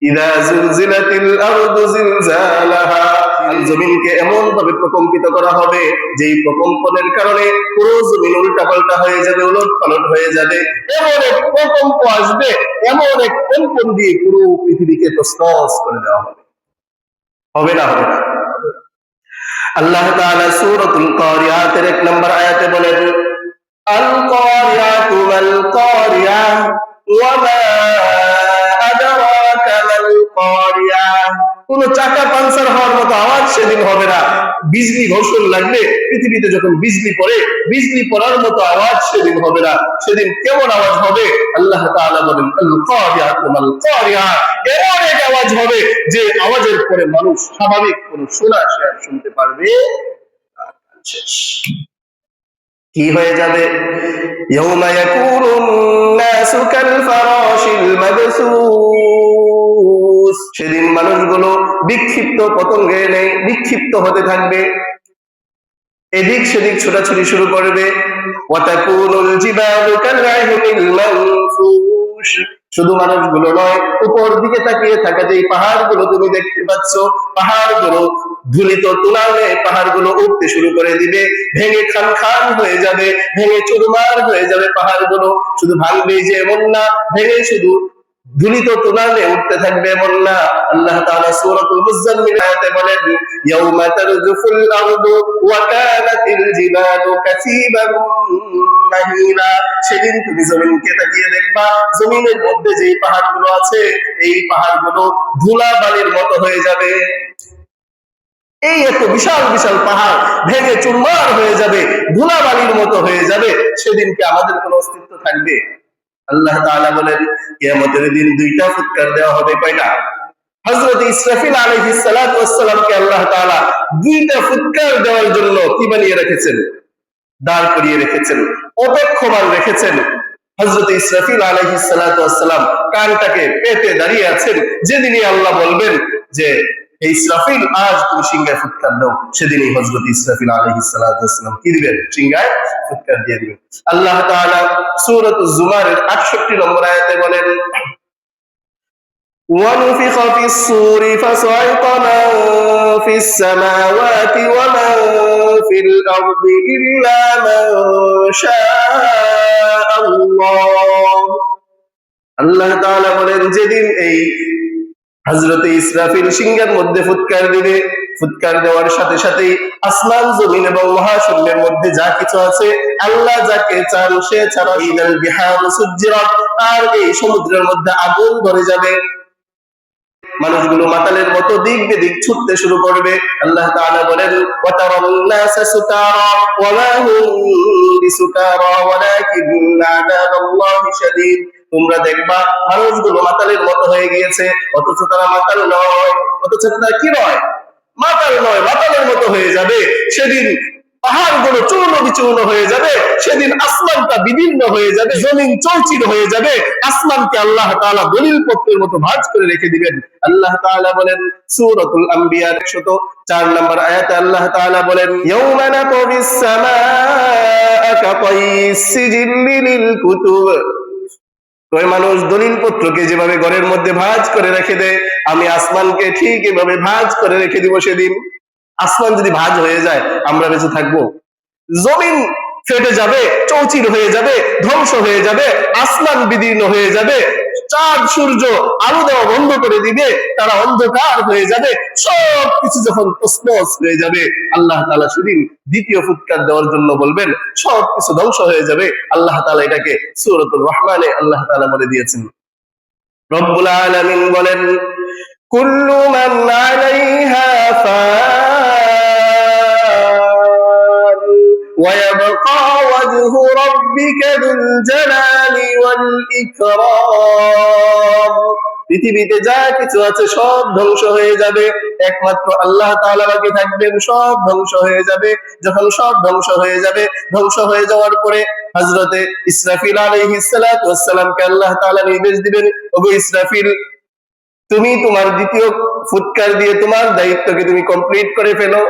ইযা যুলজিলাতিল আরদু জিলজালাহা, জমিনকে এমন ভাবে প্রকম্পিত করা হবে যেই প্রকম্পনের কারণে পুরো জমিন উল্টাপাল্টা হয়ে যাবে, উলটপালট হয়ে যাবে। এমন এক প্রকম্প আসবে, এমন এক কম্পন দিয়ে পুরো পৃথিবীকে তছনছ করে দেওয়া হবে। হবে না? হবে না? আল্লাহ তাআলা সূরাতুল কারিয়াতের 1 নম্বর আয়াতে বলেন, আল কারিয়াতু মাল কারিয়া ওয়া মা আদরাকা মাল কারিয়া। কোন চাকা পাঞ্চার হওয়ার মতো আওয়াজ সেদিন হবে না। বিজলি ঘর্ষণ লাগলে পৃথিবীতে যখন বিজলি পড়ে, বিজলি পড়ার মতো আওয়াজ সেদিন হবে না। সেদিন কেমন আওয়াজ হবে? আল্লাহ তাআলা বলেন, আল কারিয়াতু মাল কারিয়া, এমন এক আওয়াজ হবে যে আওয়াজের পরে মানুষ স্বাভাবিক কোন শোনা সে আর শুনতে পারবে শেষ। কি হয়ে যাবে? ইয়াউমা ইয়াকুনুন নাসু কাল ফারাশিল মাবসুস, সেদিন মানুষগুলো বিক্ষিপ্ত পতঙ্গে নেই, বিক্ষিপ্ত হতে থাকবে, এদিক সেদিক ছোটাছুটি শুরু করবে। ওয়া তাকুনুল জিবালু কালআহনিল মানফুশ, শুধু মানুষগুলো নয়, উপর দিকে তাকিয়ে থাকা যে পাহাড়গুলো তুমি দেখতে পাচ্ছ, পাহাড়গুলো ধুলিত তুলালে পাহাড়গুলো উঠতে শুরু করে দিবে, ভেঙে খান খান হয়ে যাবে, ভেঙে চুরমার হয়ে যাবে পাহাড়গুলো। শুধু ভাঙবেই যে এমন না, ভেঙে শুধু ধুলিত তুলালে উঠতে থাকবে এমন না। আল্লাহ তাআলা সূরাতুল মুজাম্মিল আয়াতে বলেন, ইয়াউমা তারজুফুল আরদু ওয়া কানাতিল জিবালু কাসীবান মাহিলা, সেদিন তুমি জমিনকে তাকিয়ে দেখবা, জমিনের মধ্যে যে পাহাড়গুলো আছে এই পাহাড়গুলো ধুলা বালির মতো হয়ে যাবে। এই এত বিশাল বিশাল পাহাড় ভেঙে চুরমার হয়ে যাবে, ধুলা বালির মতো হয়ে যাবে। সেদিন কি আমাদের কোনো অস্তিত্ব থাকবে? আল্লাহ তাআলা বলেন, কিয়ামতের দিন দুইটা ফুৎকার দেওয়া হবে। কয়টা? হযরত ইসরাফিল আলাইহিস সালাতু ওয়াস সালামকে আল্লাহ তাআলা দুইটা ফুৎকার দেওয়ার জন্য কি বানিয়ে রেখেছেন? দাঁড় করিয়ে রেখেছেন, অপেক্ষমান রেখেছেন। হযরত ইসরাফিল আলাইহিস সালাতু ওয়াস সালাম কানটাকে পেতে দাঁড়িয়ে আছেন। যেদিনই আল্লাহ বলবেন যে হে ইসরাফিল, আজ তুমি সিংহায় ফুৎকার দাও, সেদিনই হযরত ইসরাফিল আলাইহিস সালাতু ওয়াস সালাম কি দিবেন? সিংহায় ফুৎকার দিয়ে দিবেন। আল্লাহ তাআলা সূরাতুজ জুমারের 68 নম্বর আয়াতে বলেন, وَنُفِخَ فِي الصُّورِ فَصَعِقَ مَن فِي السَّمَاوَاتِ وَمَن فِي الْأَرْضِ إِلَّا مَن شَاءَ اللَّهُ। আল্লাহ তাআলা বলেন, যেদিন এই হযরত ইসরাফিল সিংহের মধ্যে ফুৎকার দিবে, ফুৎকার দেওয়ার সাথে সাথেই আসমান জমিন এবং মহাশূন্যের মধ্যে যা কিছু আছে, আল্লাহ যাকে চান সে ছাড়া, ইলাল বিহার সুজ্জিরাত, আর এই সমুদ্রের মধ্যে আগুন ধরে যাবে। মানুষগুলো মাতালের মতো দিক বেদিক ছুটতে শুরু করবে। আল্লাহ তাআলা বলেন, ওয়া তারান নাসা সুকারা ওয়া মা হুম বিসুকারা ওয়ালাকিন্না আযাবাল্লাহি শাদীদ, তোমরা দেখবা মানুষগুলো মাতালের মতো হয়ে গিয়েছে, অথচ তারা মাতাল নয়। অথচ তারা কি নয়? মাতাল নয়, মাতালের মতো হয়ে যাবে। সেদিন পাহাড়গুলো চূর্ণ বিচূর্ণ হয়ে যাবে, সেদিন আসমানটা বিদীর্ণ হয়ে যাবে, জমিন চৌচির হয়ে যাবে, আসমানকে আল্লাহ তাআলা দলিল পত্রের মতো ভাঁজ করে রেখে দিবেন। আল্লাহ তাআলা বলেন সূরাতুল আম্বিয়ার 104 নম্বর আয়াতে আল্লাহ তাআলা বলেন, ইয়াউমা নাতবিস সামাআ কাতাইস সিজিল্লি লিল কুতুব, ওই মানুষ দলিল পত্রকে যেভাবে ঘরের মধ্যে ভাঁজ করে রেখে দেয়, আমি আসমানকে ঠিক এভাবে ভাঁজ করে রেখে দিব। সেদিন আসমান যদি ভাঁজ হয়ে যায়, আমরা বেঁচে থাকবো? জমিন ফেটে যাবে, চৌচির হয়ে যাবে, ধ্বংস হয়ে যাবে, আসমান বিদীর্ণ হয়ে যাবে, চাঁদ সূর্য আলো দেওয়া বন্ধ করে দিবে, তারা অন্ধকার হয়ে যাবে, সবকিছু যখন তছনছ হয়ে যাবে, আল্লাহ তাআলা সেদিন দ্বিতীয় ফুৎকার দেওয়ার জন্য বলবেন, সবকিছু ধ্বংস হয়ে যাবে। আল্লাহ তাআলা এটাকে সূরাতুর রহমানে আল্লাহ তাআলা বলে দিয়েছেন। রব্বুল আলামিন বলেন, কুল্লু মান আলাইহা ফান ওয়া ইয়াবকা ওয়াজহু রাব্বিকা যুল জালালি ওয়াল ইকরাম, পৃথিবীতে যা কিছু আছে সব ধ্বংস হয়ে যাবে, একমাত্র আল্লাহ তাআলা বাকি থাকবেন, সব ধ্বংস হয়ে যাবে। যখন সব ধ্বংস হয়ে যাবে, ধ্বংস হয়ে যাওয়ার পরে হযরতে ইসরাফিল আলাইহিস সালাতু ওয়াস সালামকে আল্লাহ তাআলা নির্দেশ দিবেন, ওগো ইসরাফিল, তুমি তোমার দ্বিতীয় ফুৎকার দিয়ে তোমার দায়িত্বকে তুমি কমপ্লিট করে ফেলো।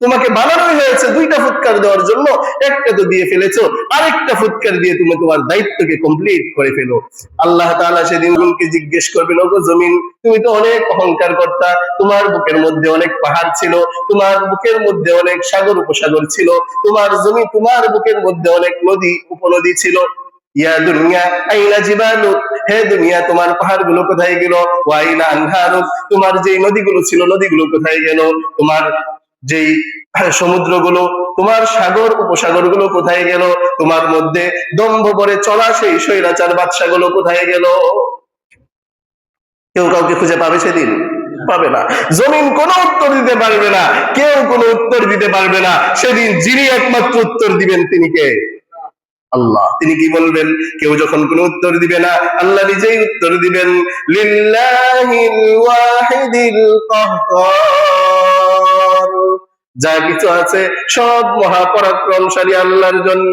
তোমাকে বানানোই হয়েছে দুইটা ফুৎকার দেওয়ার জন্য, একটা তো দিয়ে ফেলেছো, আরেকটা ফুৎকার দিয়ে তুমি তোমার দায়িত্বকে কমপ্লিট করে ফেলো। আল্লাহ তাআলা সেদিন জমিনকে জিজ্ঞেস করবেন, ওগো জমিন, তুমি তো অনেক অহংকার করতা, তোমার বুকের মধ্যে অনেক পাহাড় ছিল, তোমার বুকের মধ্যে অনেক সাগর উপসাগর ছিল, তোমার বুকের মধ্যে অনেক নদী উপনদী ছিল। ইয়া দুনিয়া আইনা জিবালুক, হে দুনিয়া তোমার পাহাড় গুলো কোথায় গেল? ওয়া আইনা আনহারুক, তোমার যেই নদীগুলো ছিল নদীগুলো কোথায় গেল? তোমার যেই সমুদ্রগুলো, তোমার সাগর উপসাগর গুলো কোথায় গেল? তোমার মধ্যে দম্ভ করে চলা সেই স্বৈরাচার বাদশা গুলো কোথায় গেল? কেউ কাউকে খুঁজে পাবে সেদিন? পাবে না। জমিন কোনো উত্তর দিতে পারবে না, কেউ কোনো উত্তর দিতে পারবে না সেদিন। যিনি একমাত্র উত্তর দিবেন তিনি কে? আল্লাহ। তিনি কি বলবেন? কেউ যখন কোনো উত্তর দিবে না, আল্লাহ নিজেই উত্তর দিবেন, লিল্লাহিল ওয়াহিদিল কাহ্হার, যা কিছু আছে সব মহাপরাক্রমশালী আল্লাহর জন্য।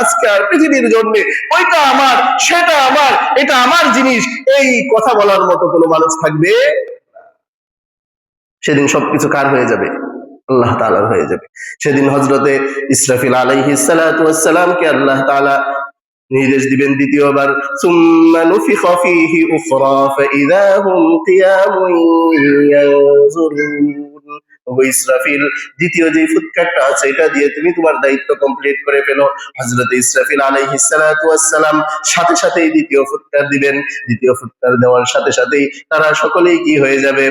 আজকে আর পৃথিবীর জন্য ওইটা আমার, সেটা আমার, এটা আমার জিনিস, এই কথা বলার মতো কোনো মানুষ থাকবে? সেদিন সবকিছু কার হয়ে যাবে? আল্লাহ তাআলার হয়ে যাবে। সেদিন হযরতে ইসরাফিল আলাইহিস সালাতু ওয়াস সালামকে আল্লাহ তাআলা নির্দেশ দিবেন দ্বিতীয়বার, সুম্মা নুফিখা ফীহি উখরা ফাইযা হুম কিয়ামুন ইয়ানজুরুন। ওগো ইসরাফিল, দ্বিতীয় যে ফুৎকারটা আছে এটা দিয়ে তুমি তোমার দায়িত্ব কমপ্লিট করে ফেলো। হযরতে ইসরাফিল আলাইহিস সালাতু ওয়াস সালাম সাথে সাথেই দ্বিতীয় ফুৎকার দিবেন। দ্বিতীয় ফুৎকার দেওয়ার সাথে সাথেই তারা সকলেই কি হয়ে যাবে?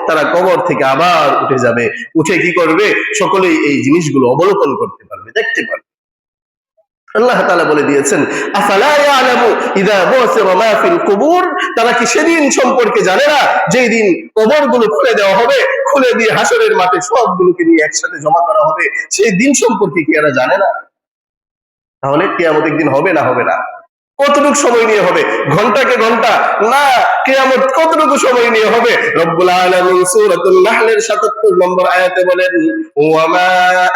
তারা কবর থেকে আবার উঠে যাবে। উঠে কি করবে? সকলেই এই জিনিসগুলো অবলোকন করতে পারবে, দেখতে পারবে। আল্লাহ তাআলা বলে দিয়েছেন, আফালা ইয়ালামু ইযা বুসিরা মা ফিল কুবুর, তারা কি সেদিন সম্পর্কে জানে না যেই দিন কবরগুলো খুলে দেওয়া হবে, খুলে দিয়ে হাসরের মাঠে সবগুলোকে নিয়ে একসাথে জমা করা হবে, সেই দিন সম্পর্কে কি এরা জানে না? তাহলে কিয়ামতের দিন হবে না হবে না? কতটুকু সময় নিয়ে হবে? ঘন্টাকে ঘন্টা না, কিয়ামত কতটুকু সময় নিয়ে হবে? রব্বুল আলামিন সূরাতুল নাহলের ৭৭ নম্বর আয়াতে বলেন, ওয়া মা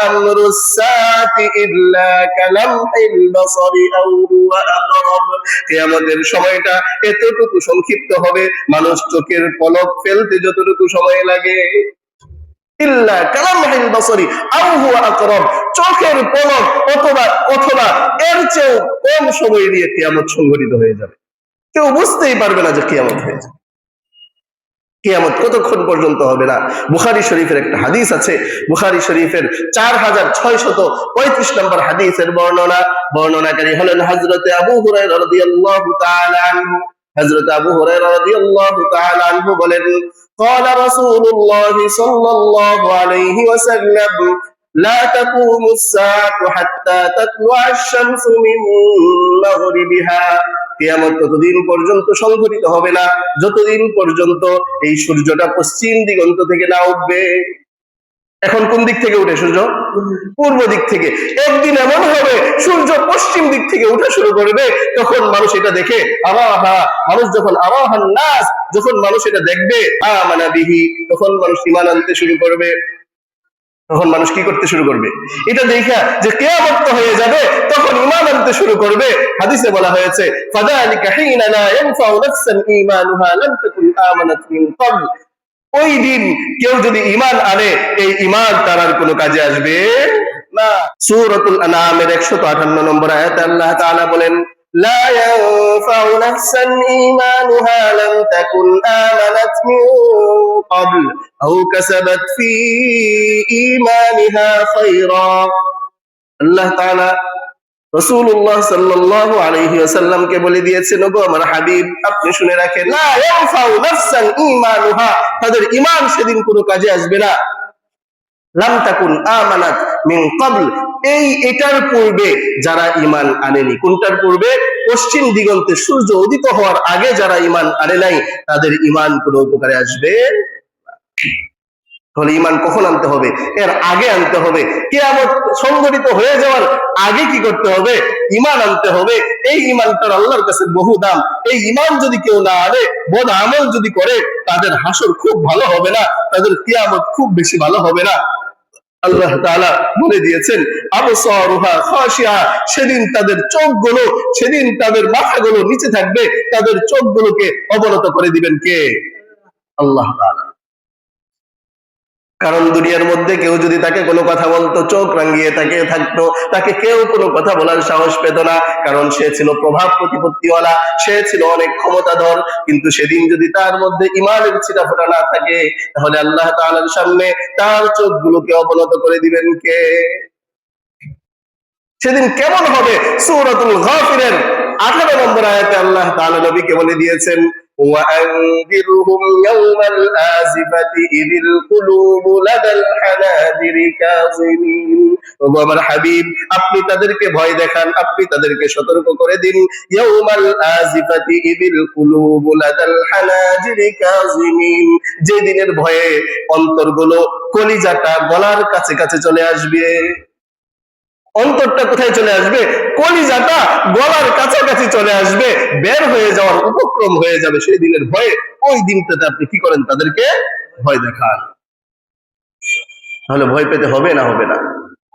আমরুস সাআতি ইল্লা কালামহিল বাসারি আও হুয়া আকরাব, কিয়ামতের সময়টা এতটুকু সংক্ষিপ্ত হবে, মানুষ চোখের পলক ফেলতে যতটুকু সময় লাগে, ইল্লা কালামহিল বাসারি আও হুয়া আকরাব, চোখের পলক অথবা অথবা এর চেয়েও কম সময় নিয়ে কিয়ামত সংঘটিত হয়ে যাবে। কেউ বুঝতেই পারবে না যে কিয়ামত হয়ে যাবে। কিয়ামত কতক্ষণ পর্যন্ত হবে না? বুখারী শরীফের একটা হাদিস আছে, বুখারী শরীফের 4635 নম্বর হাদিসের বর্ণনাকারী হলেন হযরতে আবু হুরায়রা রাদিয়াল্লাহু তাআলা আনহু। হযরত আবু হুরায়রা রাদিয়াল্লাহু তাআলা আনহু বলেন, قال رسول الله صلى الله عليه وسلم لا تقوم الساعة حتى تطلع الشمس من مغربها, কিয়ামত ততদিন পর্যন্ত সংঘটিত হবে না যতদিন পর্যন্ত এই সূর্যটা পশ্চিম দিগন্ত থেকে না উঠবে। এখন কোন দিক থেকে উঠে সূর্য? পূর্ব দিক থেকে। একদিন এমন হবে সূর্য পশ্চিম দিক থেকে উঠা শুরু করবে, তখন মানুষ এটা দেখে মানুষ যখন নাস, যখন মানুষ এটা দেখবে আমানা বিহি, তখন মানুষ ঈমান আনতে শুরু করবে। তখন মানুষ কি করতে শুরু করবে? এটা দেখা যে কিয়ামত হয়ে যাবে, তখন ঈমান আনতে শুরু করবে। হাদিসে বলা হয়েছে, ফাযালিকা হিনা লা ইয়ানফাউ নাফসান ঈমানুহা লাম তাকুন আমানাত মিন ক্বাবল, ওই দিন কেউ যদি ঈমান আনে, এই ঈমান তার আর কোনো কাজে আসবে না। সূরাতুল আনআমের 158 নম্বর আয়াতে আল্লাহ তাআলা বলেন, লা ইয়ানফাউ নাফসান ঈমানুহা লাম তাকুন আমানাত মিন ক্বাবল আও কাসাবাত ফি ঈমানিহা খায়রা। আল্লাহ তাআলা রাসূলুল্লাহ সাল্লাল্লাহু আলাইহি ওয়াসাল্লামকে বলে দিয়েছেন, ওগো আমার হাবিব, আপনি শুনে রাখেন, লা ইয়ানফাউ নাফসান ঈমানুহা, তাদের ঈমান সেদিন কোনো কাজে আসবে না, লাম তাকুন আমানাত মিন ক্বাবল, এটার পূর্বে যারা ঈমান আনেনি। কোনটার পূর্বে? পশ্চিম দিগন্তে সূর্য উদিত হওয়ার আগে যারা ঈমান আনে নাই, তাদের ঈমান কোনো উপকারে আসবে। তাহলে ঈমান কখন আনতে হবে? এর আগে আনতে হবে। কিয়ামত সংঘটিত হয়ে যাওয়ার আগে কি করতে হবে? ঈমান আনতে হবে। এই ঈমানটার আল্লাহর কাছে বহু দাম। এই ঈমান যদি কেউ না আনে, বদ আমল যদি করে, তাদের হাসর খুব ভালো হবে না, তাদের কিয়ামত খুব বেশি ভালো হবে না। আল্লাহ তাআলা বলে দিয়েছেন, আবসারুহা খাশিয়া, সেদিন তাদের চোখগুলো, সেদিন তাদের মাথাগুলো নিচে থাকবে, তাদের চোখগুলোকে অবনত করে দিবেন কে? আল্লাহ তাআলা। কারণ দুনিয়ার মধ্যে কেউ যদি তাকে কোনো কথা বলতো, চোখ রাঙিয়ে তাকিয়ে থাকতো, তাকে কেউ কোনো কথা বলার সাহস পেত না, কারণ সে ছিল প্রভাব প্রতিপত্তিওয়ালা, সে ছিল অনেক ক্ষমতাধর। কিন্তু সেদিন যদি তার মধ্যে ঈমানের ছিটাফোঁটা না থাকে, তাহলে আল্লাহ তাআলার সামনে তার চোখগুলোকে অবনত করে দিবেন কে? সেদিন কেমন হবে? সূরাতুল গাফিরের 18 নম্বর আয়াতে আল্লাহ তাআলা নবীকে বলে দিয়েছেন, وأنذرهم يوم الآزفة إذ القلوب لدى الحناجر كاظمين। ওগো আমার হাবিব, আপনি তাদেরকে ভয় দেখান, আপনি তাদেরকে সতর্ক করে দিন। ইয়াউমাল আজিফাতি ইদিল কুলুবু লাদাল হানাজিরি কাযিমিন, যে দিনের ভয়ে অন্তরগুলো, কলিজাটা গলার কাছে কাছে চলে আসবে। অন্তরটা কোথায় চলে আসবে? কলিজাটা গলার কাছাকাছি চলে আসবে, বের হয়ে যাওয়ার উপক্রম হয়ে যাবে সেই দিনের ভয়ে। ওই দিনটাতে আপনি কি করেন? তাদেরকে ভয় দেখান। তাহলে ভয় পেতে হবে না হবে না?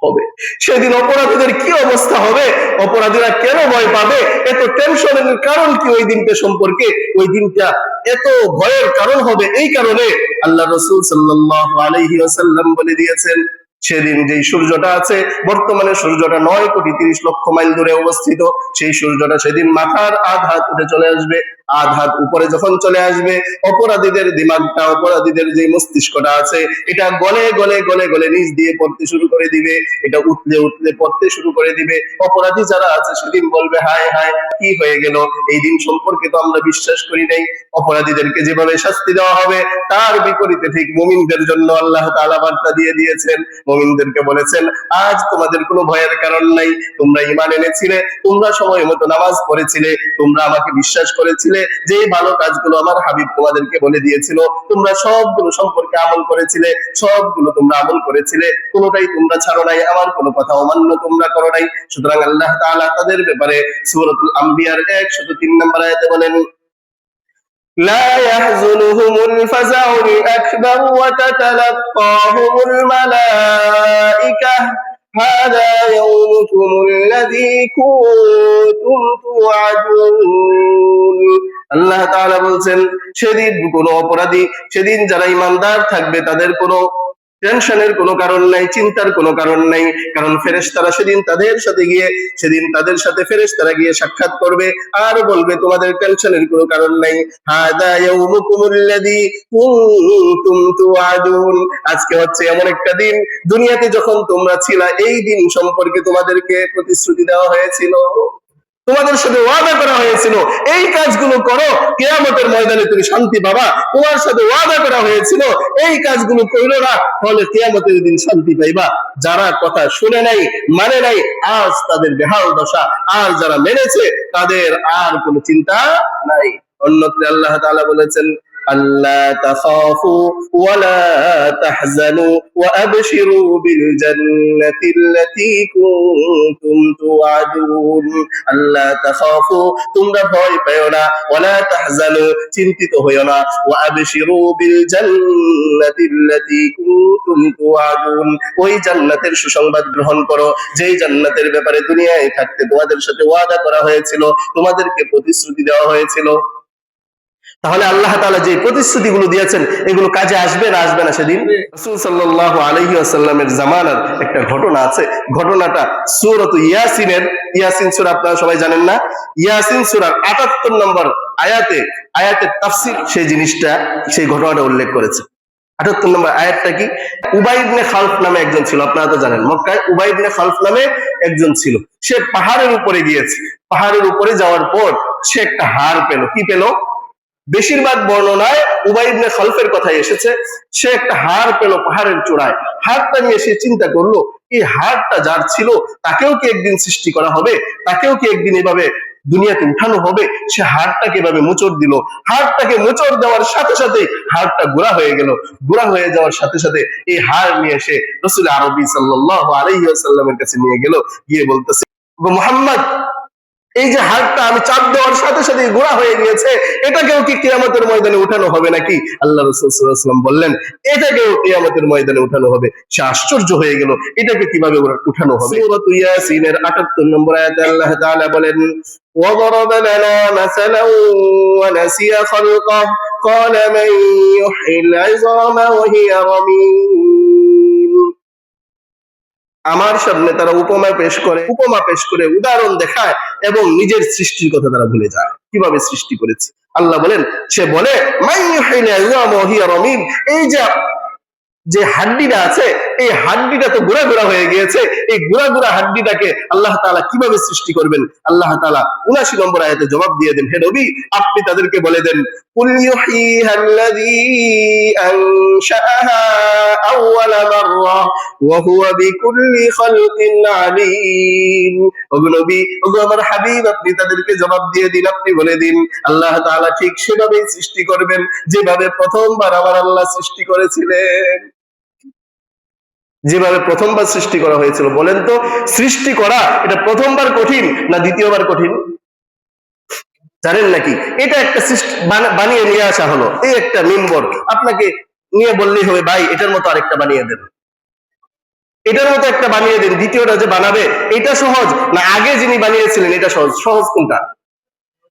হবে। সেদিন অপরাধীদের কি অবস্থা হবে? অপরাধীরা কেন ভয় পাবে? এত টেনশনের কারণ কি ওই দিনটা সম্পর্কে? ওই দিনটা এত ভয়ের কারণ হবে এই কারণে আল্লাহ রাসূল সাল্লাল্লাহু আলাইহি ওয়াসাল্লাম বলে দিয়েছেন, সেদিন যেই সূর্যটা আছে, বর্তমানে সূর্যটা 9,30,00,000 মাইল দূরে অবস্থিত, সেই সূর্যটা সেদিন মাথার আধ হাত উঠে চলে আসবে। আধ হাত উপরে যখন চলে আসবে, অপরাধীদের দিমাগটা, অপরাধীদের যে মস্তিষ্কটা আছে, এটা গলে গলে গলে গলে নিচ দিয়ে পড়তে শুরু করে দিবে, এটা উতলে উতলে পড়তে শুরু করে দিবে। অপরাধী যারা আছে সেদিন বলবে, হায় হায়, কি হয়ে গেল? এই দিন সম্পর্কে তো আমরা বিশ্বাস করি নাই। অপরাধীদেরকে যেভাবে শাস্তি দেওয়া হবে, তার বিপরীতে ঠিক মুমিনদের জন্য আল্লাহ তাআলা বার্তা দিয়ে দিয়েছেন। মুমিনদেরকে বলেছেন, আজ তোমাদের কোনো ভয়ের কারণ নাই, তোমরা ঈমান এনেছিলে, তোমরা সময় মতো নামাজ পড়েছিলে, তোমরা আমাকে বিশ্বাস করেছিলে, যে ভালো কাজগুলো আমার হাবিব তোমাদেরকে বলে দিয়েছিল, তোমরা সবগুলো সম্পর্কে আমল করেছিলে, সবগুলো তোমরা আমল করেছিলে, কোনোটাই তোমরা ছাড়ো নাই, আমার কোনো কথা অমান্য তোমরা করো নাই। সুতরাং আল্লাহ তাআলা তাদের ব্যাপারে সূরাতুল আম্বিয়ার 103 নম্বর আয়াতে বলেন, لا يحزنهم الفزع الأكبر وتتلقاهم الملائكة هذا يومكم الذي كنتم توعدون। আল্লাহ তাআলা বলছেন, সেদিন কোনো অপরাধী, সেদিন যারা ঈমানদার থাকবে তাদের কোনো টেনশনের কোনো কারণ নাই, চিন্তার কোনো কারণ নাই, কারণ ফেরেশতারা সেদিন তাদের সাথে গিয়ে, সেদিন তাদের সাথে ফেরেশতারা গিয়ে সাক্ষাৎ করবে আর বলবে, তোমাদের টেনশনের কোনো কারণ নাই। হাদা ইয়াউমুকুমুল্লাযী কুনতুম তুআদুন, আজকে হচ্ছে এমন একটা দিন, দুনিয়াতে যখন তোমরা ছিলা এই দিন সম্পর্কে তোমাদেরকে প্রতিশ্রুতি দেওয়া হয়েছিল, তোমাদের সাথে ওয়াদা করা হয়েছিল, এই কাজগুলো করো, কিয়ামতের ময়দানে তুমি শান্তি পাবা। তোমার সাথে ওয়াদা করা হয়েছিল, এই কাজগুলো করো না, তাহলে কিয়ামতের দিন শান্তি পাইবা। যারা কথা শুনে নাই, মানে নাই, আজ তাদের বেহাল দশা। আর যারা মেনেছে, তাদের আর কোনো চিন্তা নাই। অন্যত্র আল্লাহ তাআলা বলেছেন, আল্লা তাখাফু ওয়ালা তাহজানু ওয়া আবশিরু বিল জান্নাতিল্লাতী কুনতুম তুআদুন। আল্লা তাখাফু, তোমরা ভয় পেও না, ওয়ালা তাহজানু, চিন্তিত হইও না, ওয়া আবশিরু বিল জান্নাতিল্লাতী কুনতুম তুআদুন, ওই জান্নাতের সুসংবাদ গ্রহণ করো, যেই জান্নাতের ব্যাপারে দুনিয়ায় থাকতে তোমাদের সাথে ওয়াদা করা হয়েছিল, তোমাদেরকে প্রতিশ্রুতি দেওয়া হয়েছিল। তাহলে আল্লাহ তাআলা যে প্রতিশ্রুতিগুলো দিয়েছেন, এগুলো কাজে আসবে না আসবে না? সেদিন রাসূল সাল্লাল্লাহু আলাইহি ওয়াসাল্লামের জামানার একটা ঘটনা আছে। ঘটনাটা সূরাত ইয়াসিনের, ইয়াসিন সূরা আপনারা সবাই জানেন না? ইয়াসিন সূরার 78 নম্বর আয়াতের তাফসীর সেই জিনিসটা, সেই ঘটনাটা উল্লেখ করেছে। 78 নম্বর আয়াতটা কি? উবাই ইবনে খালফ নামে একজন ছিল, আপনারা তো জানেন, মক্কায় উবাই ইবনে খালফ নামে একজন ছিল। সে পাহাড়ের উপরে গিয়েছে। পাহাড়ের উপরে যাওয়ার পর সে একটা হাড় পেল। কি পেল? বেশিরভাগ বর্ণনায় উবাই ইবনে খালফের কথাই এসেছে। সে একটা হাড় পেল পাহাড়ের চূড়ায়। হাড়টা নিয়ে সে চিন্তা করলো, এই হাড়টা যার ছিল, তাকেও কি একদিন সৃষ্টি করা হবে? তাকেও কি একদিন এভাবে দুনিয়াতে উঠানো হবে? সে হাড়টাকে এভাবে মোচড় দিল। হাড়টাকে মোচড় দেওয়ার সাথে সাথে হাড়টা গোড়া হয়ে গেল। গোড়া হয়ে যাওয়ার সাথে সাথে এই হাড় নিয়ে সে রাসূল আরবি সাল্লাল্লাহু আলাইহি ওয়াসাল্লামের কাছে নিয়ে গেল। গিয়ে বলতেছে, মুহাম্মদ, এই যে হাড়টা আমি চাপ দেওয়ার সাথে সাথে গুঁড়া হয়ে গিয়েছে, এটাকেও কি কিয়ামতের ময়দানে উঠানো হবে নাকি? আল্লাহ রাসূল সাল্লাল্লাহু আলাইহি ওয়াসাল্লাম বললেন, এটাকেও কিয়ামতের ময়দানে উঠানো হবে। সে আশ্চর্য হয়ে গেল, এটাকে কিভাবে উঠানো হবে? সূরা ইয়াসিনের ৭৮ নম্বর আয়াতে আল্লাহ তাআলা বলেন, وَضَرَبَ لَنَا مَثَلًا وَنَسِيَ خَلْقَهُ قَالَ مَن يُحْيِي الْعِظَامَ وَهِيَ رَمِيمٌ। আমার সামনে তারা উপমা পেশ করে উদাহরণ দেখায় এবং নিজের সৃষ্টির কথা তারা ভুলে যায়, কিভাবে সৃষ্টি করেছে। আল্লাহ বলেন, সে বলে মান ইউহিল ইযামা ওয়া হিয়া রামীম, এই যে হাড্ডিটা আছে, এই হাড্ডিটা তো গুঁড়া গুঁড়া হয়ে গিয়েছে, এই গুঁড়া গুঁড়া হাড্ডিটাকে আল্লাহ তাআলা কিভাবে সৃষ্টি করবেন? আল্লাহ তাআলা ৭৯ নম্বর আয়াতে জবাব দিয়ে দেন, হে নবী আপনি তাদেরকে বলে দেন, কুল ইউহিহাল্লাযী আনশাআহা আউওয়ালা মাররা ওয়া হুয়া বিকুল্লি খালকিন আলীম। ওগো নবী, ওগো আমার হাবিব, আপনি তাদেরকে জবাব দিয়ে দিন, আপনি বলে দিন আল্লাহ তাআলা ঠিক সেভাবেই সৃষ্টি করবেন যেভাবে প্রথমবার আমার আল্লাহ সৃষ্টি করেছিলেন, যেভাবে প্রথমবার সৃষ্টি করা হয়েছিল। বলেন তো, সৃষ্টি করা এটা প্রথমবার কঠিন না দ্বিতীয়বার কঠিন? জানেন নাকি? এটা একটা বানিয়ে নিয়ে আসা হলো, এই একটা মিম্বর আপনাকে নিয়ে বললেই হবে, ভাই এটার মতো আরেকটা বানিয়ে দেন, এটার মতো একটা বানিয়ে দেন। দ্বিতীয়টা যে বানাবে এটা সহজ না আগে যিনি বানিয়েছিলেন এটা সহজ? সহজ কোনটা?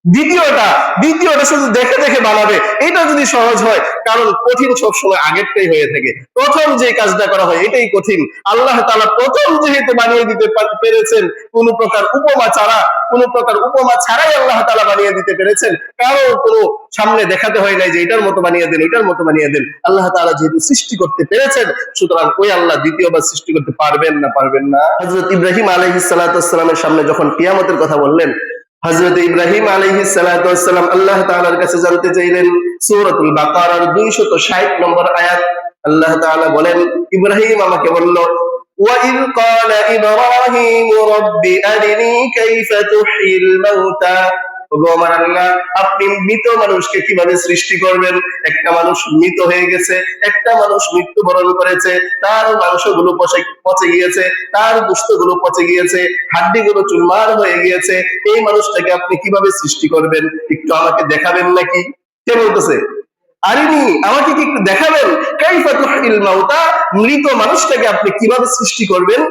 দ্বিতীয়টা শুধু দেখে দেখে বানাবে, এটা যদি সহজ হয়, কারণ কঠিন সবসময় আগেরটাই হয়ে থাকে। প্রথম যে কাজটা করা হয় এটাই কঠিন। আল্লাহ তাআলা প্রথম যেহেতু বানিয়ে দিতে পেরেছেন, কোন প্রকার উপমা ছাড়াই আল্লাহ তাআলা বানিয়ে দিতে পেরেছেন, কারো কোনো সামনে দেখাতে হয় নাই যে এটার মতো বানিয়ে দেন, এটার মতো বানিয়ে দেন। আল্লাহ তাআলা যেহেতু সৃষ্টি করতে পেরেছেন, সুতরাং ওই আল্লাহ দ্বিতীয়বার সৃষ্টি করতে পারবেন না? পারবেন না। হযরত ইব্রাহিম আলাইহিস সালাতু ওয়াস সালামের সামনে যখন কিয়ামতের কথা বললেন, হযরত ইব্রাহিম আলাইহিস সালাতু ওয়াস সালাম আল্লাহ তাআলার কাছে জানতে চাইলেন। সূরাতুল বাকারার 260 নম্বর আয়াত আল্লাহ তাআলা বলেন, ইব্রাহিম আমাকে বলল, ওয়াইদ ক্বালা ইব্রাহিম রাব্বি আরিনি কাইফা তুহয়িল মাউতা। ওগো আমার আল্লাহ, আপনি মৃত মানুষকে কিভাবে সৃষ্টি করবেন? একটা মানুষ মৃত হয়ে গেছে, একটা মানুষ মৃত্যুবরণ করেছে, তার মাংসগুলো পচে গিয়েছে, তার গোশতগুলো পচে গিয়েছে, হাড্ডিগুলো চুরমার হয়ে গিয়েছে, এই মানুষটাকে আপনি কিভাবে সৃষ্টি করবেন? একটু আমাকে দেখাবেন নাকি? কে বলতেছে? আরিনি, আমাকে কি একটু দেখাবেন? কাইফা তুহয়িল মাউতা, মৃত মানুষটাকে আপনি কিভাবে সৃষ্টি করবেন?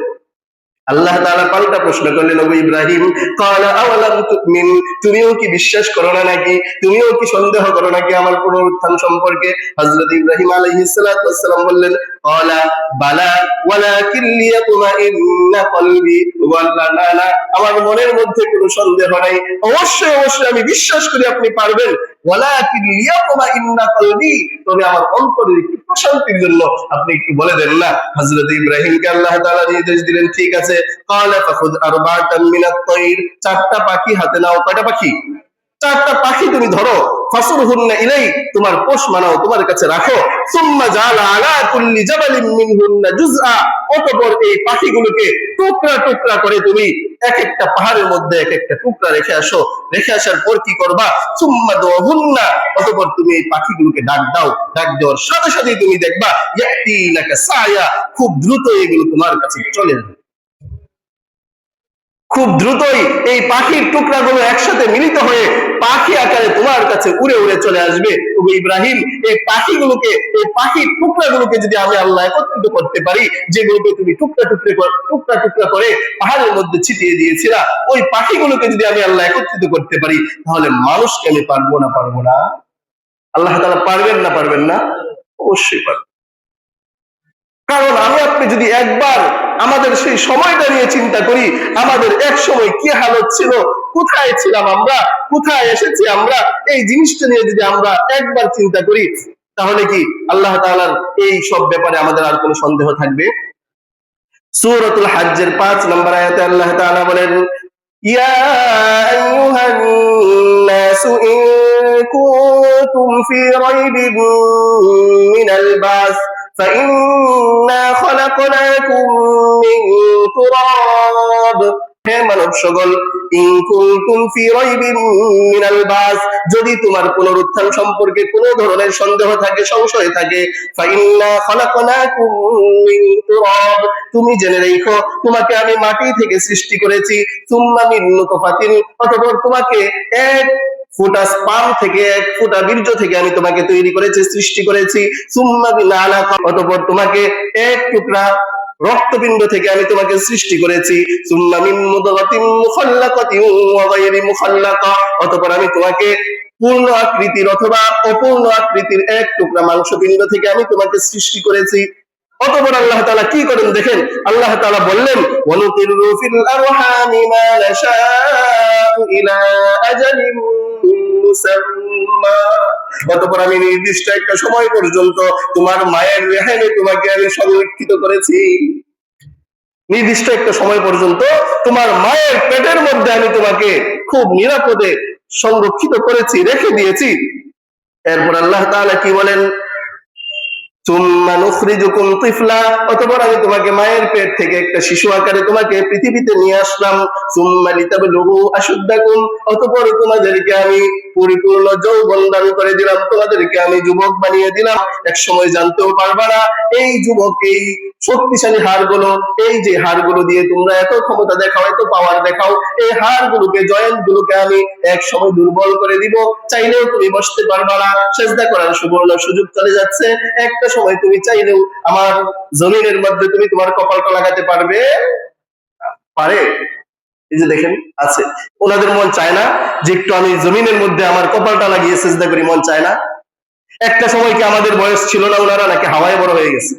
আল্লাহ তাআলা পাল্টা প্রশ্ন করলেন, ওগো ইব্রাহিম, ক্বালা আওয়ালাম তুমিন, তুমিও কি বিশ্বাস করো না নাকি? তুমিও কি সন্দেহ করো নাকি আমার পুনরুত্থান সম্পর্কে? হযরত ইব্রাহিম আলাইহিস সালাতু ওয়াস সালাম বললেন, ক্বালা বালা ওয়ালাকিন লিয়াতমাইন্না কলবি। ওগো আল্লাহ, না না, আমার মনের মধ্যে কোনো সন্দেহ নাই, অবশ্যই অবশ্যই আমি বিশ্বাস করি আপনি পারবেন। ওয়ালাকিন লিয়াতমাইন্না কলবি, তবে আমার অন্তরের একটু প্রশান্তির জন্য আপনি একটু বলে দেন না। হযরত ইব্রাহিমকে আল্লাহ তাআলা নির্দেশ দিলেন, ঠিক আছে, ক্বালা ফাখুদ আরবাআতাম মিনাত তায়র, চারটা পাখি হাতে নাও। কয়টা পাখি? চারটা পাখি তুমি ধরো, ফাসুরহুন্না ইলাই, তোমার পোষ মানাও, তোমার কাছে রাখো। সুম্মা জাআলা আলা কুল্লি জাবালিন মিনহুন্না জুজআ, অতঃপর এই পাখিগুলোকে টুকরা টুকরা করে তুমি এক একটা পাহাড়ের মধ্যে এক একটা টুকরা রেখে আসো। রেখে আসার পর কি করবা? সুম্মা দুহুন্না, অতঃপর তুমি এই পাখিগুলোকে ডাক দাও। ডাক দেওয়ার সাথে সাথেই তুমি দেখবা ইয়াতিনাকা সায়া, খুব দ্রুত এগুলো তোমার কাছে চলে আসবে। খুব দ্রুতই এই পাখির টুকরাগুলো একসাথে মিলিত হয়ে পাখি আকারে তোমার কাছে উড়ে উড়ে চলে আসবে। ওগো ইব্রাহিম, এই পাখির টুকরাগুলোকে যদি আমি আল্লাহ একত্রিত করতে পারি, যেগুলোকে তুমি টুকরা টুকরা করে পাহাড়ের মধ্যে ছিটিয়ে দিয়েছিলা, ওই পাখিগুলোকে যদি আমি আল্লাহ একত্রিত করতে পারি, তাহলে মানুষকে আমি পারবো না? পারবো না? আল্লাহ তাআলা পারবেন না? পারবেন না? অবশ্যই পারবেন। কারণ আমি আপনি যদি একবার আমাদের সেই সময়টা নিয়ে চিন্তা করি, আমাদের এক সময় কি হালত ছিল, কোথায় ছিলাম আমরা, কোথায় এসেছি আমরা, এই জিনিসটা নিয়ে যদি আমরা একবার চিন্তা করি, তাহলে কি আল্লাহ তাআলার এই সব ব্যাপারে আমাদের আর কোনো সন্দেহ থাকবে? সূরাতুল হজ্জের 5 নম্বর আয়াতে আল্লাহ তাআলা বলেন, ইয়া আইয়ুহান নাসু ইন কুনতুম ফি রাইবিন মিনাল বাস فإنا خلقناكم من تراب। হে মানব সকল, ইন কুনতুম ফি রাইবিন মিনাল বাস, যদি তোমার পুনরুত্থান সম্পর্কে কোনো ধরনের সন্দেহ থাকে, সংশয় থাকে, ফাইন্না খালাকনাকুম মিন তুরাব, তুমি জেনে রেখো তোমাকে আমি মাটি থেকে সৃষ্টি করেছি, সুম্মা মিন নুতফাতিন, অতঃপর তোমাকে এক ফোঁটা স্পাম থেকে, এক ফোঁটা বীর্য থেকে আমি তোমাকে তৈরি করেছি, সৃষ্টি করেছি, সুম্মা মিন আলাকা, অতঃপর তোমাকে এক টুকরা রক্তপিণ্ড থেকে আমি তোমাকে সৃষ্টি করেছি, সুম্মা মিন মুদগাতিন মুখাল্লাকাতিন ওয়া গায়রি মুখাল্লাকা, অতঃপর আমি তোমাকে পূর্ণ আকৃতির অথবা অপূর্ণ আকৃতির এক টুকরা মাংসপিণ্ড থেকে আমি তোমাকে সৃষ্টি করেছি। অতঃপর আল্লাহ তাআলা কি করেন দেখেন, আল্লাহ তাআলা বললেন ওয়ানুকিরু ফিল আরহামি মা নাশাউ ইলা আজালিন মুসাম্মা, অতঃপর আমি নির্দিষ্ট একটা সময় পর্যন্ত তোমার মায়ের রেহেমে তোমাকে আমি সংরক্ষিত করেছি, নির্দিষ্ট একটা সময় পর্যন্ত তোমার মায়ের পেটের মধ্যে আমি তোমাকে খুব নিরাপদে সংরক্ষিত করেছি, রেখে দিয়েছি। এরপর আল্লাহ তাআলা কি বলেন, সুম্মা নুখরিজুকুম তিফলা, অতঃপর আমি তোমাকে মায়ের পেট থেকে একটা শিশু আকারে তোমাকে পৃথিবীতে নিয়ে আসলাম, সুম্মা লিতাবলুগু আশুদ্দাকুম, অতঃপর তোমাদেরকে আমি পরিপূর্ণ যৌবন দান করে দিলাম, তোমাদেরকে আমি যুবক বানিয়ে দিলাম, এক সময় জানতেও পারবা না এই যুবক, এই শক্তিশালী হাড়গুলো, এই যে হাড়গুলো দিয়ে তোমরা এত ক্ষমতা দেখাও, এত পাওয়ার দেখাও, এই হাড়গুলোকে, জয়েন্ট গুলোকে আমি এক সময় দুর্বল করে দিব, চাইলেও তুমি বসতে পারবা না, সেজদা করার সুবর্ণ সুযোগ চলে যাচ্ছে, একটা সময় তুমি চাইলেও আমার জমিনের মধ্যে তুমি তোমার কপালটা লাগাতে পারবে? পারে? এই যে দেখেন আছে, ওনাদের মন চায় না যে একটু আমি জমিনের মধ্যে আমার কপালটা লাগিয়ে সেজদা করি? মন চায় না? একটা সময় কি আমাদের বয়স ছিল না ওনারা, নাকি হাওয়ায় বড় হয়ে গেছে?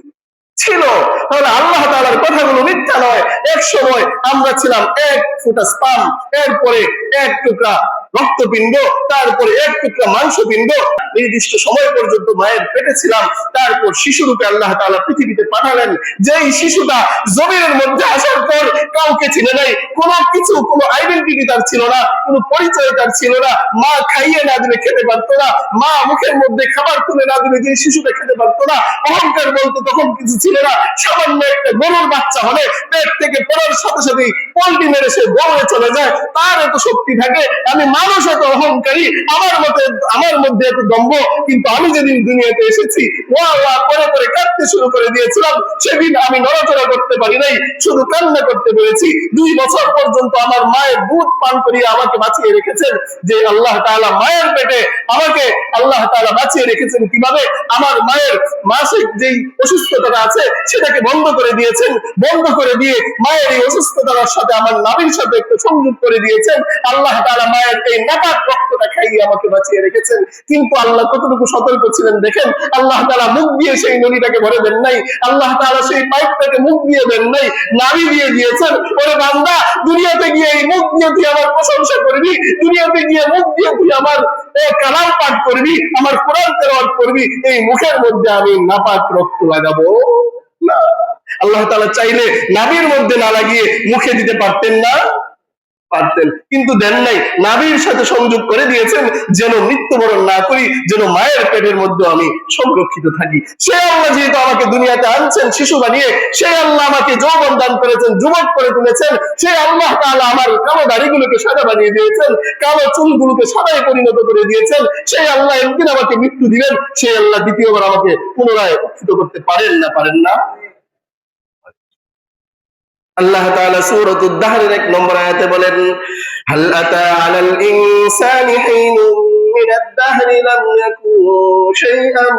ছিল। তাহলে আল্লাহ তাআলার কথাগুলো মিথ্যা নয়। এক সময় আমরা ছিলাম এক ফোঁটা স্পাম, এরপরে এক টুকরা রক্তপিণ্ড, তারপরে এক টুকরা মাংসপিণ্ড, নির্দিষ্ট সময় পর্যন্ত মায়ের পেটে ছিলাম, তারপর শিশুরূপে আল্লাহ তাআলা পৃথিবীতে পাঠালেন। যেই শিশুটা জমিনের মধ্যে আসার পর কাউকে চিনে নাই, কোনো কিছু, কোনো আইডেন্টিটি তার ছিল না, কোনো পরিচয় তার ছিল না, মা খাইয়ে না দিলে খেতে পারতো না, মা মুখের মধ্যে খাবার তুলে না দিলে যে শিশুটা খেতে পারতো না, অহংকার বলতো তখন কিছু ছিল না, সামান্য একটা গরুর বাচ্চা হলে পেট থেকে পড়ার সাথে সাথে পোল্টি মেরে সে দৌড়ে চলে যায়, তার এত শক্তি থাকে। আমি মানুষ এত অহংকারী, আমার মধ্যে এত দম্ভ, কিন্তু আমি যেদিন দুনিয়াতে এসেছি ওয়া ওয়া করে করে কাঁদতে শুরু করে দিয়েছিলাম, সেদিন আমি নড়াচড়া করতে পারি নাই, শুধু কান্না করতে পেরেছি। 2 বছর পর্যন্ত আমার মায়ের দুধ পান করিয়ে আমাকে বাঁচিয়ে রেখেছেন। যে আল্লাহ তাআলা মায়ের পেটে আমাকে আল্লাহ তাআলা বাঁচিয়ে রেখেছেন কিভাবে? আমার মায়ের মাসিক যেই অসুস্থতাটা আছে সেটাকে বন্ধ করে দিয়েছেন, বন্ধ করে দিয়ে মায়ের এই অসুস্থতার সাথে আমার নাভির সাথে একটু সংযোগ করে দিয়েছেন। আল্লাহ তাআলা মায়ের এই নাপাক রক্তটা খাইয়ে আমাকে বাঁচিয়ে রেখেছেন। কিন্তু আল্লাহ কতটুকু সতর্ক ছিলেন দেখেন, আল্লাহ তাআলা মুখ দিয়ে সেই নদীটাকে ভরে দেন নাই, আল্লাহ তাআলা সেই পাইপটাকে মুখ দিয়ে দেন নাই, নাভি দিয়ে দিয়েছেন। ওরে বান্দা, দুনিয়াতে গিয়ে এই মুখ দিয়ে তুই আমার প্রশংসা করবি, দুনিয়াতে গিয়ে মুখ দিয়ে তুই আমার কালাম পাঠ করবি, আমার কোরআন তেলাওয়াত করবি, এই মুখের মধ্যে আমি নাপাক রক্ত লাগাবো না? আল্লাহ তাআলা চাইলে নাভির মধ্যে না লাগিয়ে মুখে দিতে পারতেন না? পারতেন, কিন্তু দেন নাই। নাভির সাথে সংযোগ করে দিয়েছেন যেন মৃত্যুবরণ না করি, যেন মায়ের পেটের মধ্যে আমি সংরক্ষিত থাকি। সে আল্লাহ যেহেতু আমাকে দুনিয়াতে আনছেন শিশু বানিয়ে, সেই আল্লাহ আমাকে যৌবন দান করেছেন, যুবক করে তুলেছেন। সেই আল্লাহ তাআলা আমার কালো দাড়িগুলোকে সাদা বানিয়ে দিয়েছেন, কালো চুলগুলোকে সাদায় পরিণত করে দিয়েছেন। সেই আল্লাহ একদিন আমাকে মৃত্যু দিলেন, সেই আল্লাহ দ্বিতীয়বার আমাকে পুনরায় উত্থিত করতে পারেন না? পারেন না? আল্লাহ তাআলা সূরাতুদ দাহরের 1 নম্বর আয়াতে বলেন, হাল আতা আলাল ইনসানি হিনুম মিনাদ দাহরি লাম ইয়াকুন শাইআন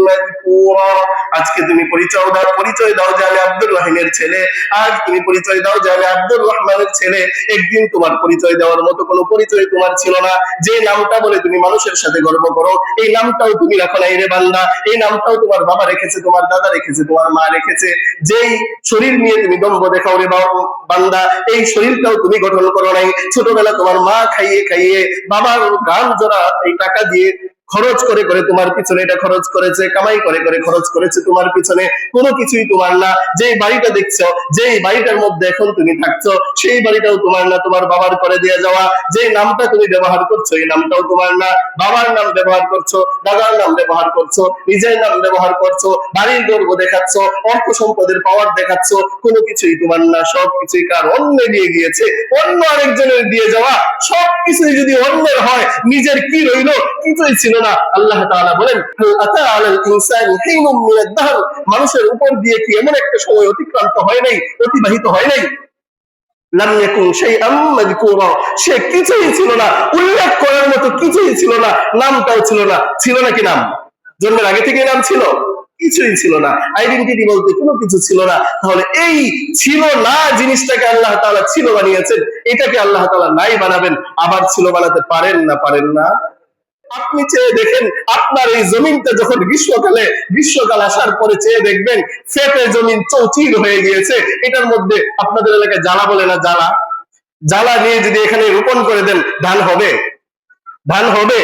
মাযকুরা। আজকে তুমি পরিচয় দাও যে আমি আব্দুর রহিমের ছেলে, আজ তুমি পরিচয় দাও যে আমি আব্দুর রহমানের ছেলে। একদিন তোমার পরিচয় দেওয়ার মতো কোনো পরিচয় তোমার ছিল না। যে নামটা বলে তুমি মানুষের সাথে গর্ব করো, এই নামটাও তুমি রাখো নাই রে বান্দা। এই নামটাও তোমার বাবা রেখেছে, তোমার দাদা রেখেছে, তোমার মা রেখেছে। যেই শরীর নিয়ে তুমি দম্ভ দেখাও রে বান্দা, এই শরীরটাও তুমি গঠন করো নাই। ছোটবেলা তোমার মা খাইয়ে খাইয়ে, বাবার গান জোড়া এই টাকা দিয়ে খরচ করে করে তোমার পিছনে এটা খরচ করেছে, কামাই করে করে খরচ করেছে তোমার পিছনে, কোনো কিছুই তোমার না। যেই বাড়িটা দেখছো, যেই বাড়িটার মধ্যে এখন তুমি থাকছো, সেই বাড়িটাও তোমার না, তোমার বাবার করে দিয়ে যাওয়া। যে নামটা তুমি ব্যবহার করছো, এই নামটাও তোমার না। বাবার নাম ব্যবহার করছো, দাদার নাম ব্যবহার করছো, নিজের নাম ব্যবহার করছো, বাড়ির গর্ব দেখাচ্ছ, অর্থ সম্পদের পাওয়ার দেখাচ্ছ, কোনো কিছুই তোমার না। সবকিছুই কার? অন্য দিয়ে গিয়েছে, অন্য আরেকজনের দিয়ে যাওয়া। সবকিছুই যদি অন্যের হয়, নিজের কি রইলো? কিছুই ছিল না। আল্লাহ তাআলা বলেন, হাল আতা আলাল ইনসানি হিনুম মিনাদ দাহর, মানুষের উপর দিয়ে কি এমন একটা সময় অতিক্রান্ত হয় নাই, অতিবাহিত হয় নাই? লাম ইয়াকুন শাইআম মাযকুরা, সে কিছুই ছিল না, উল্লেখ করার মতো কিছুই ছিল না, নামটাও ছিল না। ছিল নাকি নাম? জন্মের আগে থেকে নাম ছিল? কিছুই ছিল না। আইডেন্টিটি বলতে কোনো কিছু ছিল না। তাহলে এই ছিল না জিনিসটাকে আল্লাহ তাআলা ছিল বানিয়েছেন, এটাকে আল্লাহ তাআলা নাই বানাবেন, আবার ছিল বানাতে পারেন না? পারেন না? আপনি চেয়ে দেখেন, আপনার এই জমিনটা যখন গ্রীষ্মকাল আসার পরে চেয়ে দেখবেন ফেটে জমিন চৌচির হয়ে গিয়েছে। এটার মধ্যে আপনাদের এলাকায় জ্বালা বলে না, জ্বালা, জ্বালা নিয়ে যদি এখানে রোপণ করে দেন, ধান হবে? ধান হবে?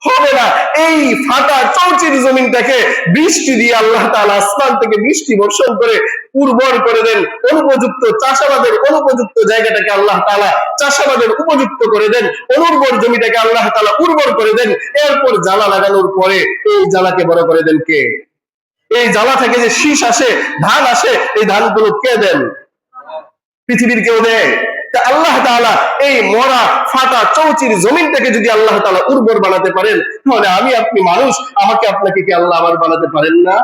হবে না। এই ফাটা চৌচির জমিনটাকে বৃষ্টি দিয়ে আল্লাহ তাআলা আসমান থেকে বৃষ্টি বর্ষণ করে উর্বর করে দেন, অনুপযুক্ত চাষাবাদের অনুপযুক্ত জায়গাটাকে আল্লাহ তাআলা চাষাবাদের উপযুক্ত করে দেন, অনুর্বর জমিটাকে আল্লাহ তাআলা উর্বর করে দেন। এরপর জ্বালা লাগানোর পরে এই জ্বালাকে বড় করে দেন কে? এই জ্বালা থেকে যে শীষ আসে, ধান আসে, এই ধানগুলো কে দেন? পৃথিবীর কেউ দেয়? আল্লাহ তাআলা এই মরা ফাটা চৌচির জমিনটাকে যদি আল্লাহ তাআলা উর্বর বানাতে পারেন, তাহলে আমি আপনি মানুষ, আমাকে আপনাকে কি আল্লাহ আবার বানাতে পারেন না?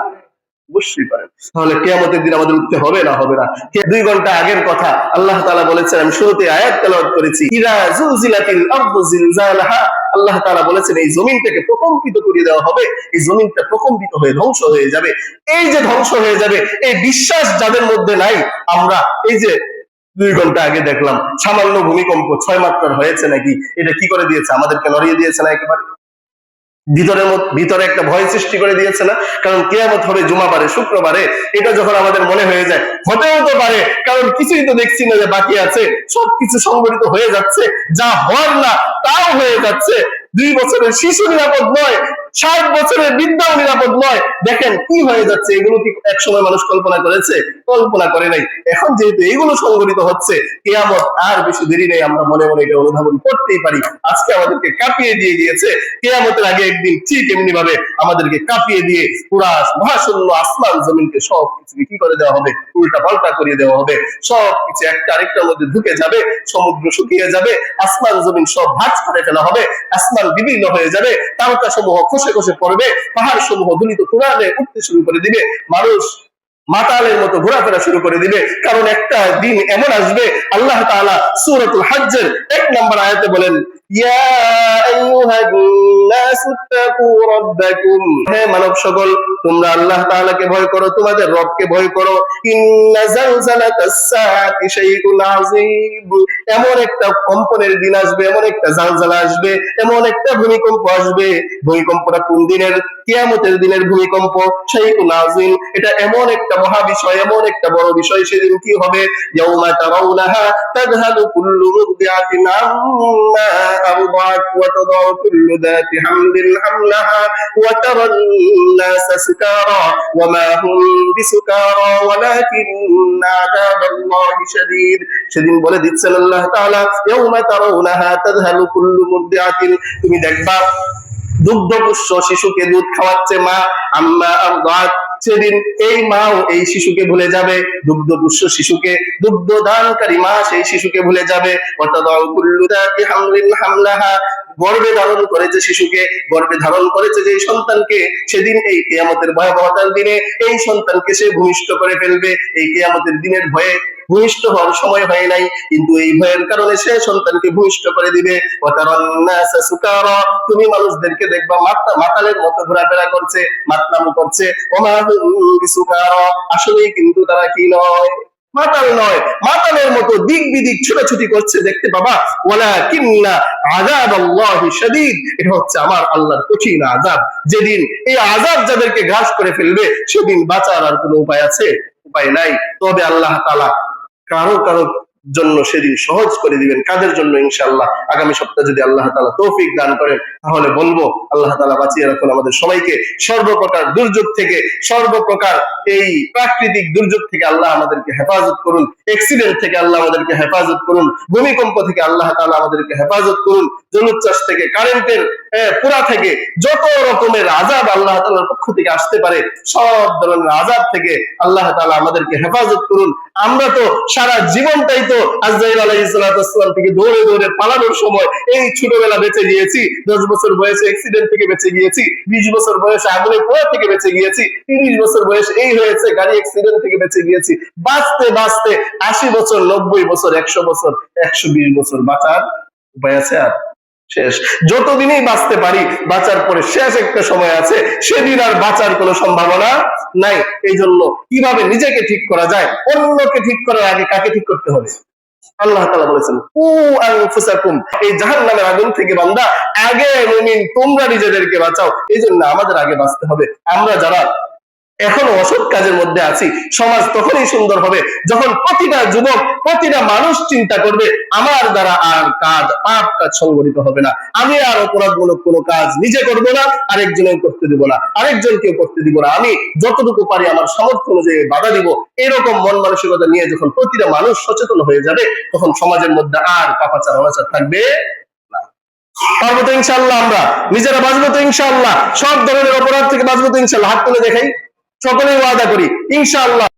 অবশ্যই পারেন। তাহলে কিয়ামতের দিন আমাদের উঠতে হবে না? হবে না। 2 ঘন্টা আগের কথা আল্লাহ তাআলা বলেছেন, আমি শুরুতে আয়াত তেলাওয়াত করেছি, ইযা যুলজিলাতিল আরদু জিলজালাহা, আল্লাহ তাআলা বলেছেন এই জমিনটাকে প্রকম্পিত করে দেওয়া হবে, এই জমিনটা প্রকম্পিত হয়ে ধ্বংস হয়ে যাবে। এই যে ধ্বংস হয়ে যাবে, এই বিশ্বাস যাদের মধ্যে নাই, আমরা এই যে 2 ঘন্টা আগে দেখলাম সামান্য ভূমিকম্প 6 মাত্রার হয়েছে নাকি, এটা কি করে দিয়েছে? আমাদেরকে নড়িয়ে দিয়েছে না একেবারে? ভিতরে একটা ভয় সৃষ্টি করে দিয়েছে না? কারণ কিয়ামত হবে জুমাবারে, শুক্রবারে। এটা যখন আমাদের মনে হয়ে যায়, হতেও তো পারে, কারণ কিছুই তো দেখছি না যে বাকি আছে, সবকিছু সংগঠিত হয়ে যাচ্ছে, যা হওয়ার না তাও হয়ে যাচ্ছে। 2 বছরের শিশু নিরাপদ নয়, 60 বছরের বৃদ্ধাও নিরাপদ নয়। দেখেন কি হয়ে যাচ্ছে। এগুলো কি একসময় মানুষ কল্পনা করেছে? কল্পনা করে নাই। এখন যেহেতু এগুলো সংগঠিত হচ্ছে, কিয়ামত আর বেশি দেরি নেই, আমরা মনে মনে এটা অনুধাবন করতেই পারি। আজকে আমাদেরকে কাঁপিয়ে দিয়ে গিয়েছে, কিয়ামতের আগে একদিন ঠিক এমনি ভাবে আমাদেরকে কাঁপিয়ে দিয়ে পুরা মহাশূন্য আসমান জমিনকে সবকিছু কি করে দেওয়া হবে? উল্টা পাল্টা করিয়ে দেওয়া হবে। সবকিছু একটা আরেকটার মধ্যে ঢুকে যাবে, সমুদ্র শুকিয়ে যাবে, আসমান জমিন সব ভাঁজ করে ফেলা হবে, আসমান বিভিন্ন হয়ে যাবে, তারকা সমূহ খসে খসে পড়বে, পাহাড় সমূহ ধুলিত তুলানে উঠতে শুরু করে দিবে, মানুষ মাতালের মতো ঘোরাফেরা শুরু করে দিবে। কারণ একটা দিন এমন আসবে, আল্লাহ তাআলা সূরাতুল হজ্জের 1 নম্বর আয়াতে বলেন, ইয়া আইয়ুহান নাসু তাকু রাব্বাকুম, হে মানব সকল, তোমরা আল্লাহ তাআলাকে ভয় করো, তোমাদের রবকে ভয় করো। ইন্না জালজালাতাস সাআতি শাইউন আযীম, এমন একটা কম্পনের দিন আসবে, এমন একটা জালজালা আসবে, এমন একটা ভূমিকম্প আসবে। ভূমিকম্পটা কোন দিনের? কিয়ামতের দিনের ভূমিকম্প। শাইউন আযীম, এটা এমন একটা মহা বিষয়, এমন একটা বড় বিষয়। সেদিন কি হবে? ইয়াউমা তারাউনাহা তাযহালু কুল্লু মুরদিআতিন আম্মা আরদাআত ওয়া তাদাউ কুল্লু যাতি হামলিন হামলাহা ওয়া তারান নাসা সুকারা ওয়া মা হুম বিসুকারা ওয়ালাকিন্না আযাবাল্লাহি শাদীদ। সেদিন বলে দিচ্ছেন আল্লাহ তাআলা, ইয়াউমা তারাউনাহা তাযহালু কুল্লু মুরদিআতিন, তুমি দেখবা দুগ্ধপুষ্য শিশুকে দুধ খাওয়াচ্ছে মা, আম্মা আরদাআত, সেদিন এই মাও এই শিশুকে ভুলে যাবে, দুগ্ধপুষ্য শিশুকে, দুগ্ধ দানকারী মা সেই শিশুকে ভুলে যাবে। ওয়াতাদাউ কুল্লু যাতি হামলিন হামলাহা, গর্ভে ধারণ করেছে শিশুকে, গর্ভে ধারণ করেছে যে সন্তানকে, সেদিন এই কিয়ামতের ভয়াবহতার দিনে এই সন্তানকে সে ভূমিষ্ঠ করে ফেলবে। এই কিয়ামতের দিনের ভয়ে ভূমিষ্ঠ হওয়ার সময় হয় নাই, কিন্তু এই ভয়ের কারণে সে সন্তানকে ভূমিষ্ঠ করে দিবে। তুমি মানুষদেরকে দেখবা মাতালের মতো ঘোরাফেরা করছে, মাতলামো করছে, আসলেই কিন্তু তারা কি নয়? মাতাল নয়, মাতালের মতো দিক বিদিক ছোটাছুটি করছে, দেখতে পাবা। ওয়ালাকিন্না আযাবাল্লাহি শাদীদ, এটা হচ্ছে আমার আল্লাহর কঠিন আযাব। যেদিন এই আযাব যাদেরকে গ্রাস করে ফেলবে, সেদিন বাঁচার আর কোনো উপায় আছে? উপায় নাই। তবে আল্লাহ তাআলা কারো কারো জন্য সেদিন সহজ করে দিবেন। কাদের জন্য? ইনশাআল্লাহ আগামী সপ্তাহে যদি আল্লাহ তাআলা তৌফিক দান করেন তাহলে বলবো। আল্লাহ তাআলা বাঁচিয়ে রাখুন আমাদের সবাইকে সর্বপ্রকার দুর্যোগ থেকে, সর্বপ্রকার এই প্রাকৃতিক দুর্যোগ থেকে আল্লাহ আমাদেরকে হেফাজত করুন, অ্যাক্সিডেন্ট থেকে আল্লাহ আমাদেরকে হেফাজত করুন, ভূমিকম্প থেকে আল্লাহ তাআলা আমাদেরকে হেফাজত করুন, জলোচ্ছ্বাস থেকে, কারেন্টের পুরা থেকে, যত রকমের আযাব আল্লাহ তাআলার পক্ষ থেকে আসতে পারে সব ধরনের আযাব থেকে আল্লাহ তাআলা আমাদেরকে হেফাজত করুন। আমরা তো সারা জীবনটাই তো আজরাইল আলাইহিস সালাতু ওয়াস সালাম থেকে দৌড়ে দৌড়ে পালানোর সময় এই ছোটবেলা বেঁচে গিয়েছি, 10 বছর বয়সে অ্যাক্সিডেন্ট থেকে বেঁচে গিয়েছি, 20 বছর বয়সে আগুনে পোড়া থেকে বেঁচে গিয়েছি, 30 বছর বয়সে এই হয়েছে গাড়ি অ্যাক্সিডেন্ট থেকে বেঁচে গিয়েছি। বাঁচতে বাঁচতে 80 বছর, 90 বছর, 100 বছর, 120 বছর বাঁচার উপায় আছে? আর শেষ। যতদিনই বাঁচতে পারি, বাঁচার পরে শেষ একটা সময় আছে, সেদিন আর বাঁচার কোনো সম্ভাবনা নাই। এই জন্য কিভাবে নিজেকে ঠিক করা যায়, অন্যকে ঠিক করার আগে কাকে ঠিক করতে হবে? আল্লাহ তাআলা বলেছেন কু আনফুসাকুম, এই জাহান্নামের আগুন থেকে বান্দা আগে মুমিন তোমরা নিজেদেরকে বাঁচাও। এই জন্য আমাদের আগে বাঁচতে হবে। আমরা যারা এখনো অসৎ কাজের মধ্যে আছি, সমাজ তখনই সুন্দর হবে যখন প্রতিটা যুবক, প্রতিটা মানুষ চিন্তা করবে আমার দ্বারা আর কাজ, পাপ কাজ সংগঠিত হবে না, আমি আর অপরাধমূলক কোনো কাজ নিজে করবো না, আরেকজনের করতে দিব না, আরেকজনকেও করতে দিব না, আমি যতটুকু পারি আমার সামর্থ্য অনুযায়ী বাধা দিব। এরকম মন মানসিকতা নিয়ে যখন প্রতিটা মানুষ সচেতন হয়ে যাবে তখন সমাজের মধ্যে আর পাপাচার অনাচার থাকবে না। পারবো তো ইনশাআল্লাহ? আমরা নিজেরা বাঁচবো তো ইনশাআল্লাহ? সব ধরনের অপরাধ থেকে বাঁচবো তো ইনশাআল্লাহ? হাত তুলে দেখাই, সকলেই ওয়াদা করি ইনশাআল্লাহ।